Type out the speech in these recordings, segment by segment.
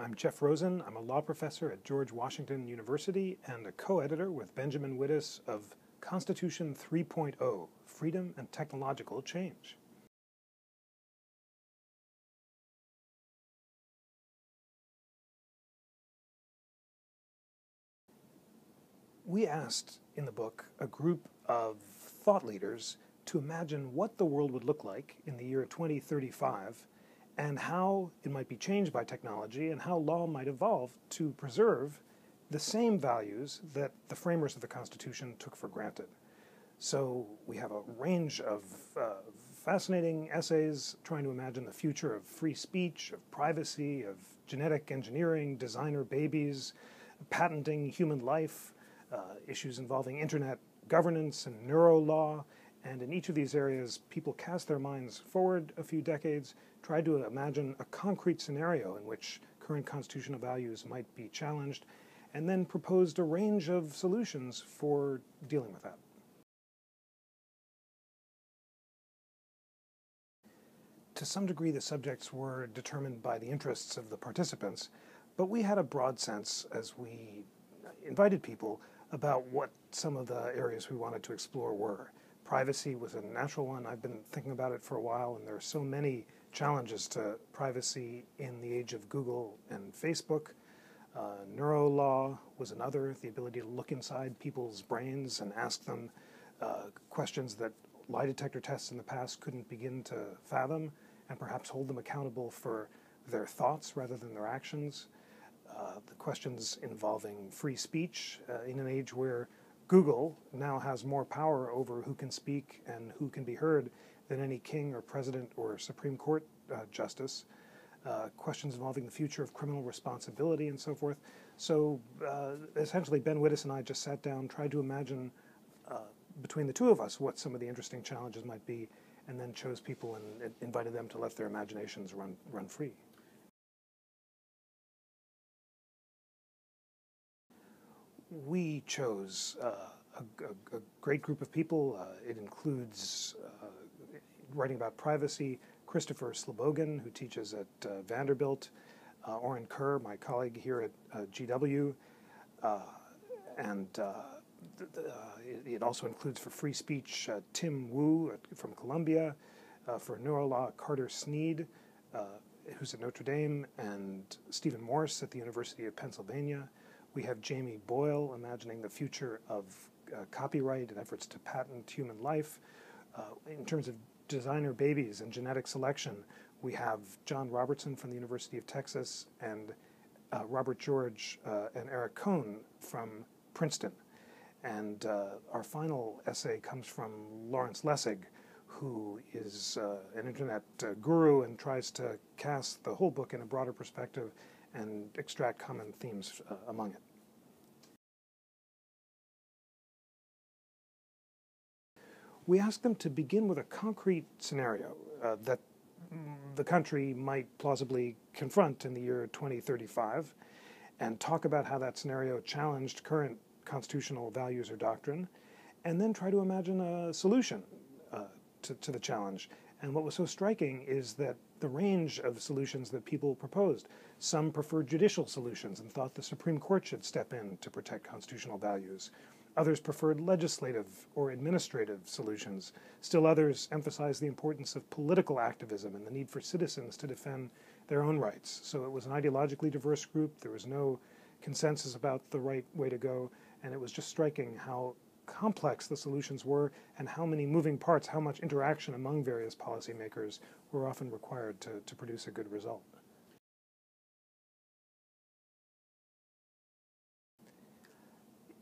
I'm Jeff Rosen. I'm a law professor at George Washington University and a co-editor with Benjamin Wittes of Constitution 3.0, Freedom and Technological Change. We asked in the book a group of thought leaders to imagine what the world would look like in the year 2035 and how it might be changed by technology and how law might evolve to preserve the same values that the framers of the Constitution took for granted. So we have a range of fascinating essays trying to imagine the future of free speech, of privacy, of genetic engineering, designer babies, patenting human life, issues involving internet governance and neuro-law, and in each of these areas, people cast their minds forward a few decades, tried to imagine a concrete scenario in which current constitutional values might be challenged, and then proposed a range of solutions for dealing with that. To some degree, the subjects were determined by the interests of the participants, but we had a broad sense as we invited people about what some of the areas we wanted to explore were. Privacy was a natural one. I've been thinking about it for a while, and there are so many challenges to privacy in the age of Google and Facebook. Neuro-law was another, the ability to look inside people's brains and ask them questions that lie detector tests in the past couldn't begin to fathom, and perhaps hold them accountable for their thoughts rather than their actions. The questions involving free speech in an age where Google now has more power over who can speak and who can be heard than any king or president or Supreme Court justice. Questions involving the future of criminal responsibility and so forth. So essentially Ben Wittes and I just sat down, tried to imagine between the two of us what some of the interesting challenges might be, and then chose people and invited them to let their imaginations run free. We chose a great group of people. It includes, writing about privacy, Christopher Slobogin, who teaches at Vanderbilt, Oren Kerr, my colleague here at GW, and it also includes for free speech Tim Wu from Columbia, for neurolaw Carter Sneed, who's at Notre Dame, and Stephen Morse at the University of Pennsylvania. We have Jamie Boyle imagining the future of copyright and efforts to patent human life. In terms of designer babies and genetic selection, we have John Robertson from the University of Texas and Robert George and Eric Cohn from Princeton. And our final essay comes from Lawrence Lessig, who is an internet guru and tries to cast the whole book in a broader perspective and extract common themes among it. We asked them to begin with a concrete scenario that the country might plausibly confront in the year 2035 and talk about how that scenario challenged current constitutional values or doctrine, and then try to imagine a solution to the challenge. And what was so striking is that the range of solutions that people proposed. Some preferred judicial solutions and thought the Supreme Court should step in to protect constitutional values. Others preferred legislative or administrative solutions. Still others emphasized the importance of political activism and the need for citizens to defend their own rights. So it was an ideologically diverse group. There was no consensus about the right way to go, and it was just striking how complex the solutions were and how many moving parts, how much interaction among various policymakers were often required to produce a good result.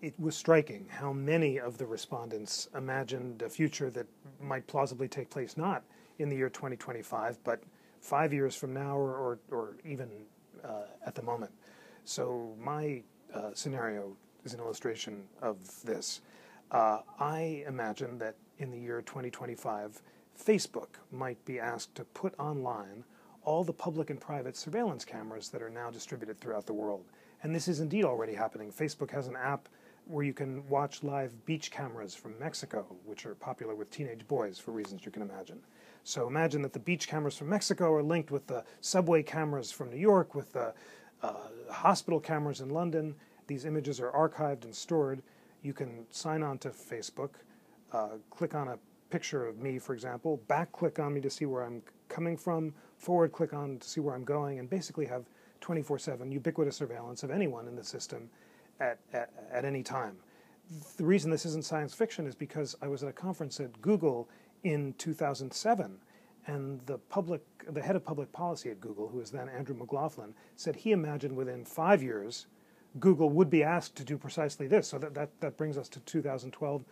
It was striking how many of the respondents imagined a future that might plausibly take place not in the year 2025, but 5 years from now or even at the moment. So my scenario is an illustration of this. I imagine that in the year 2025, Facebook might be asked to put online all the public and private surveillance cameras that are now distributed throughout the world. And this is indeed already happening. Facebook has an app where you can watch live beach cameras from Mexico, which are popular with teenage boys for reasons you can imagine. So imagine that the beach cameras from Mexico are linked with the subway cameras from New York, with the hospital cameras in London. These images are archived and stored. You can sign on to Facebook, click on a picture of me, for example, back-click on me to see where I'm coming from, forward-click on to see where I'm going, and basically have 24/7 ubiquitous surveillance of anyone in the system at any time. The reason this isn't science fiction is because I was at a conference at Google in 2007, and the head of public policy at Google, who was then Andrew McLaughlin, said he imagined within 5 years Google would be asked to do precisely this. So that brings us to 2012.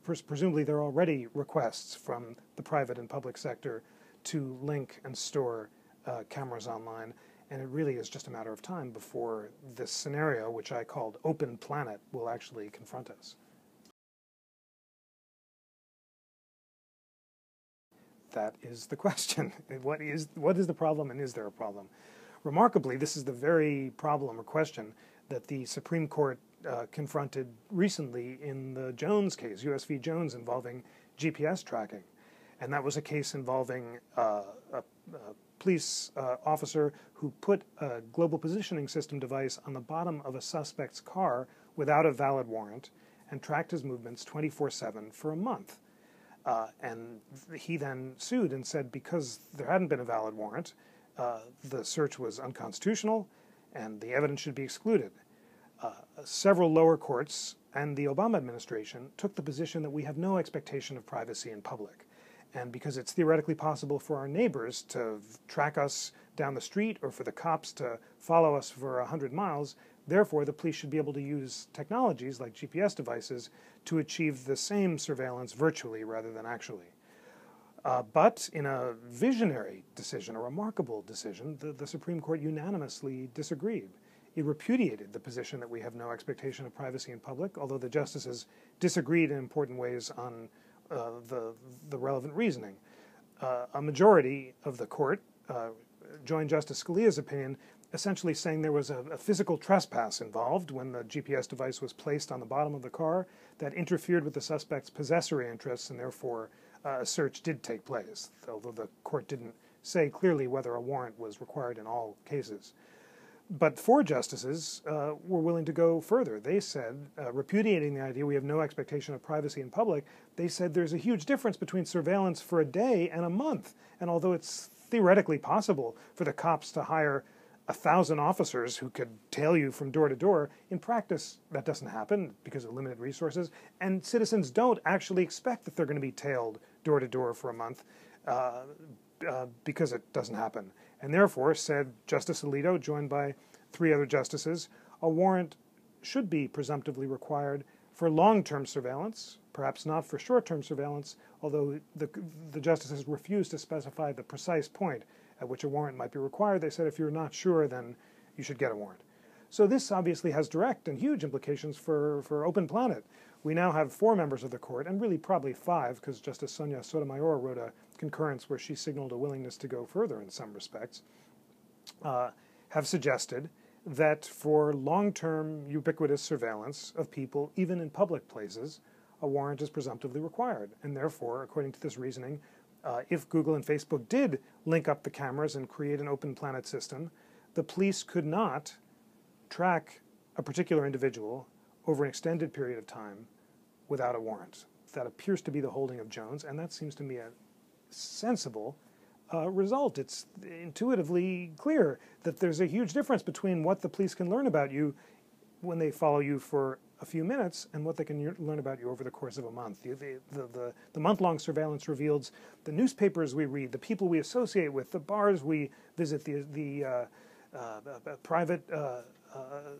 Presumably there are already requests from the private and public sector to link and store cameras online. And it really is just a matter of time before this scenario, which I called open planet, will actually confront us. That is the question. What is the problem, and is there a problem? Remarkably, this is the very problem or question that the Supreme Court confronted recently in the Jones case, US v. Jones, involving GPS tracking. And that was a case involving a police officer who put a global positioning system device on the bottom of a suspect's car without a valid warrant and tracked his movements 24/7 for a month. And he then sued and said because there hadn't been a valid warrant, the search was unconstitutional and the evidence should be excluded. Several lower courts and the Obama administration took the position that we have no expectation of privacy in public. And because it's theoretically possible for our neighbors to track us down the street or for the cops to follow us for 100 miles, therefore the police should be able to use technologies like GPS devices to achieve the same surveillance virtually rather than actually. But in a visionary decision, a remarkable decision, the Supreme Court unanimously disagreed. It repudiated the position that we have no expectation of privacy in public, although the justices disagreed in important ways on the relevant reasoning. A majority of the court joined Justice Scalia's opinion, essentially saying there was a physical trespass involved when the GPS device was placed on the bottom of the car that interfered with the suspect's possessory interests, and therefore a search did take place, although the court didn't say clearly whether a warrant was required in all cases. But four justices were willing to go further. They said, repudiating the idea we have no expectation of privacy in public, they said there's a huge difference between surveillance for a day and a month. And although it's theoretically possible for the cops to hire 1,000 officers who could tail you from door to door, in practice that doesn't happen because of limited resources. And citizens don't actually expect that they're going to be tailed door to door for a month because it doesn't happen. And therefore, said Justice Alito, joined by 3 other justices, a warrant should be presumptively required for long-term surveillance, perhaps not for short-term surveillance, although the justices refused to specify the precise point at which a warrant might be required. They said if you're not sure, then you should get a warrant. So this obviously has direct and huge implications for Open Planet. We now have 4 members of the court, and really probably 5, because Justice Sonia Sotomayor wrote a concurrence where she signaled a willingness to go further in some respects, have suggested that for long-term ubiquitous surveillance of people, even in public places, a warrant is presumptively required. And therefore, according to this reasoning, if Google and Facebook did link up the cameras and create an Open Planet system, the police could not track a particular individual over an extended period of time without a warrant. That appears to be the holding of Jones, and that seems to me a sensible result. It's intuitively clear that there's a huge difference between what the police can learn about you when they follow you for a few minutes and what they can learn about you over the course of a month. The month-long surveillance reveals the newspapers we read, the people we associate with, the bars we visit, the private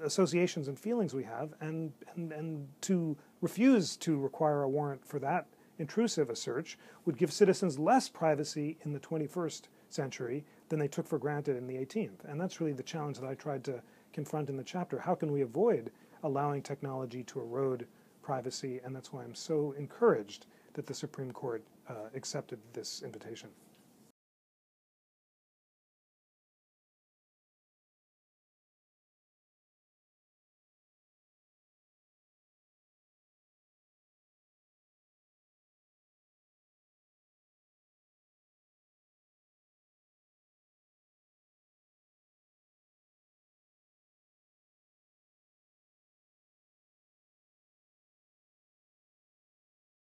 associations and feelings we have, and to refuse to require a warrant for that intrusive a search would give citizens less privacy in the 21st century than they took for granted in the 18th. And that's really the challenge that I tried to confront in the chapter. How can we avoid allowing technology to erode privacy? And that's why I'm so encouraged that the Supreme Court accepted this invitation.